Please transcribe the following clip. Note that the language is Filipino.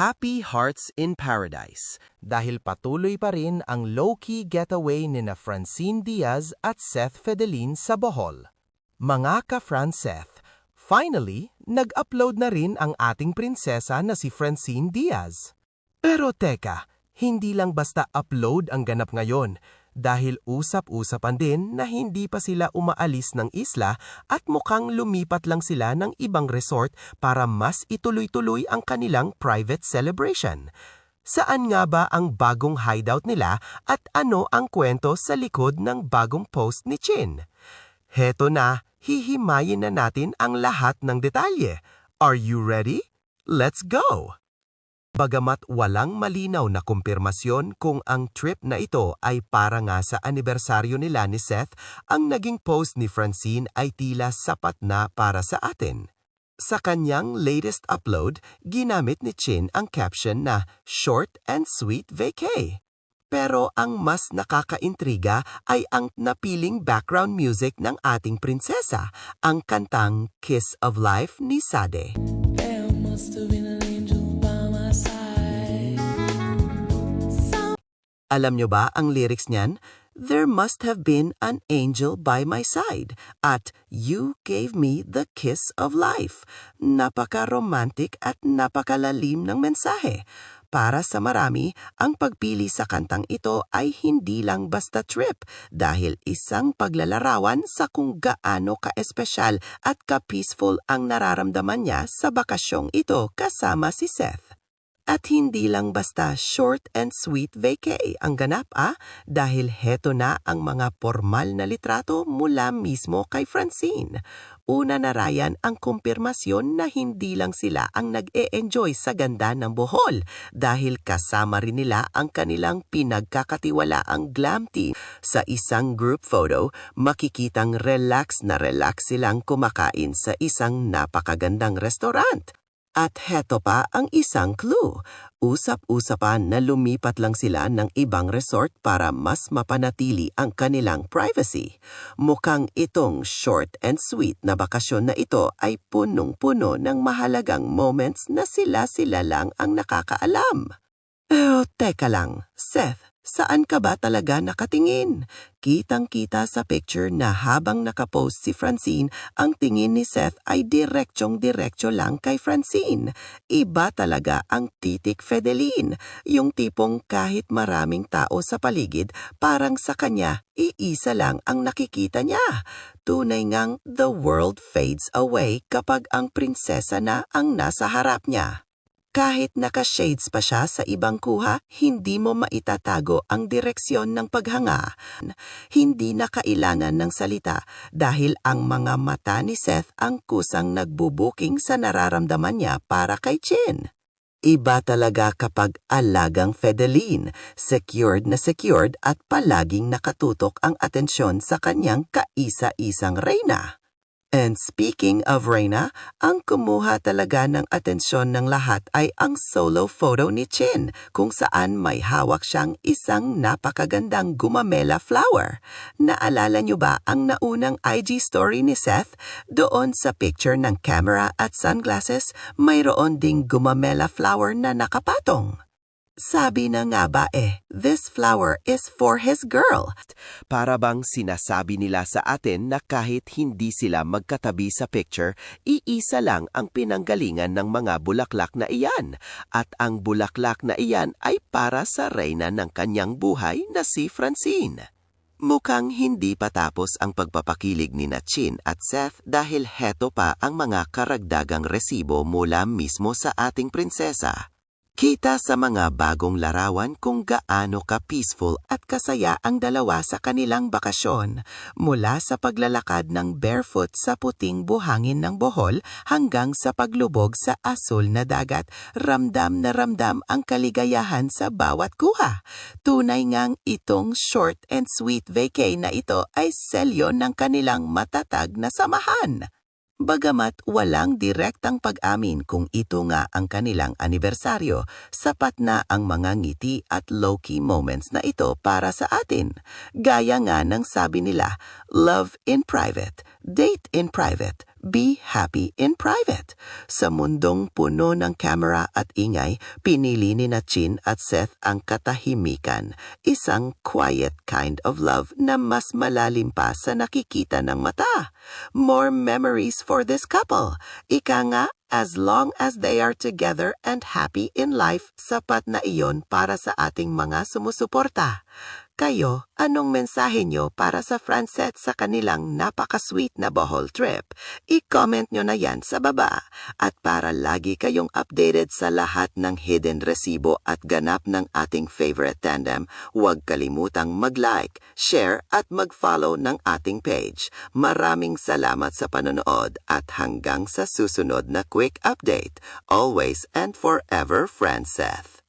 Happy Hearts in Paradise dahil patuloy pa rin ang low-key getaway nina Francine Diaz at Seth Fedelin sa Bohol. Mga ka-Fran Seth, finally, nag-upload na rin ang ating prinsesa na si Francine Diaz. Pero teka, hindi lang basta upload ang ganap ngayon dahil usap-usapan din na hindi pa sila umaalis ng isla at mukhang lumipat lang sila ng ibang resort para mas ituloy-tuloy ang kanilang private celebration. Saan nga ba ang bagong hideout nila at ano ang kwento sa likod ng bagong post ni Chin? Heto na, hihimayin na natin ang lahat ng detalye. Are you ready? Let's go! Bagamat walang malinaw na kumpirmasyon kung ang trip na ito ay para nga sa anibersaryo nila ni Seth, ang naging post ni Francine ay tila sapat na para sa atin. Sa kanyang latest upload, ginamit ni Chin ang caption na "Short and Sweet Vacay". Pero ang mas nakakaintriga ay ang napiling background music ng ating prinsesa, ang kantang "Kiss of Life" ni Sade. Alam nyo ba ang lyrics niyan? There must have been an angel by my side at you gave me the kiss of life. Napaka-romantic at napakalalim ng mensahe. Para sa marami, ang pagpili sa kantang ito ay hindi lang basta trip dahil isang paglalarawan sa kung gaano ka-espesyal at ka-peaceful ang nararamdaman niya sa bakasyong ito kasama si Seth. At hindi lang basta short and sweet vacay ang ganap dahil heto na ang mga formal na litrato mula mismo kay Francine. Una na Ryan ang kumpirmasyon na hindi lang sila ang nag-e-enjoy sa ganda ng Bohol dahil kasama rin nila ang kanilang pinagkakatiwalaang glam team. Sa isang group photo, makikitang relax na relax silang kumakain sa isang napakagandang restaurant. At heto pa ang isang clue. Usap-usapan na lumipat lang sila ng ibang resort para mas mapanatili ang kanilang privacy. Mukhang itong short and sweet na bakasyon na ito ay punong-puno ng mahalagang moments na sila-sila lang ang nakakaalam. Teka lang, Seth, saan ka ba talaga nakatingin? Kitang-kita sa picture na habang nakapost si Francine, ang tingin ni Seth ay direktsyong-direksyo lang kay Francine. Iba talaga ang titik Fedelin, yung tipong kahit maraming tao sa paligid, parang sa kanya, iisa lang ang nakikita niya. Tunay ngang the world fades away kapag ang prinsesa na ang nasa harap niya. Kahit naka-shades pa siya sa ibang kuha, hindi mo maitatago ang direksyon ng paghanga. Hindi na kailangan ng salita dahil ang mga mata ni Seth ang kusang nagbubuking sa nararamdaman niya para kay Chin. Iba talaga kapag alagang Fedelin, secured na secured at palaging nakatutok ang atensyon sa kanyang kaisa-isang reyna. And speaking of Reyna, ang kumuha talaga ng atensyon ng lahat ay ang solo photo ni Chin kung saan may hawak siyang isang napakagandang gumamela flower. Naalala niyo ba ang naunang IG story ni Seth? Doon sa picture ng camera at sunglasses, mayroon ding gumamela flower na nakapatong. Sabi na nga ba this flower is for his girl. Para bang sinasabi nila sa atin na kahit hindi sila magkatabi sa picture, iisa lang ang pinanggalingan ng mga bulaklak na iyan. At ang bulaklak na iyan ay para sa reyna ng kanyang buhay na si Francine. Mukhang hindi pa tapos ang pagpapakilig ni Chin at Seth dahil heto pa ang mga karagdagang resibo mula mismo sa ating prinsesa. Kita sa mga bagong larawan kung gaano ka-peaceful at kasaya ang dalawa sa kanilang bakasyon, mula sa paglalakad ng barefoot sa puting buhangin ng Bohol hanggang sa paglubog sa asul na dagat. Ramdam na ramdam ang kaligayahan sa bawat kuha. Tunay ngang itong short and sweet vacay na ito ay selyo ng kanilang matatag na samahan. Bagamat walang direktang pag-amin kung ito nga ang kanilang anibersaryo, sapat na ang mga ngiti at low-key moments na ito para sa atin. Gaya nga ng sabi nila, love in private, date in private, Be happy in private. Sa mundong puno ng camera at ingay, pinili ni na Chin at Seth ang katahimikan, isang quiet kind of love na mas malalim pa sa nakikita ng mata. More memories for this couple. Ika nga, as long as they are together and happy in life, sapat na iyon para sa ating mga sumusuporta. Kayo, anong mensahe nyo para sa Francette sa kanilang napaka-sweet na Bohol trip? I-comment nyo na yan sa baba. At para lagi kayong updated sa lahat ng hidden resibo at ganap ng ating favorite tandem, huwag kalimutang mag-like, share at mag-follow ng ating page. Maraming salamat sa panonood at hanggang sa susunod na quick update. Always and forever, Francette.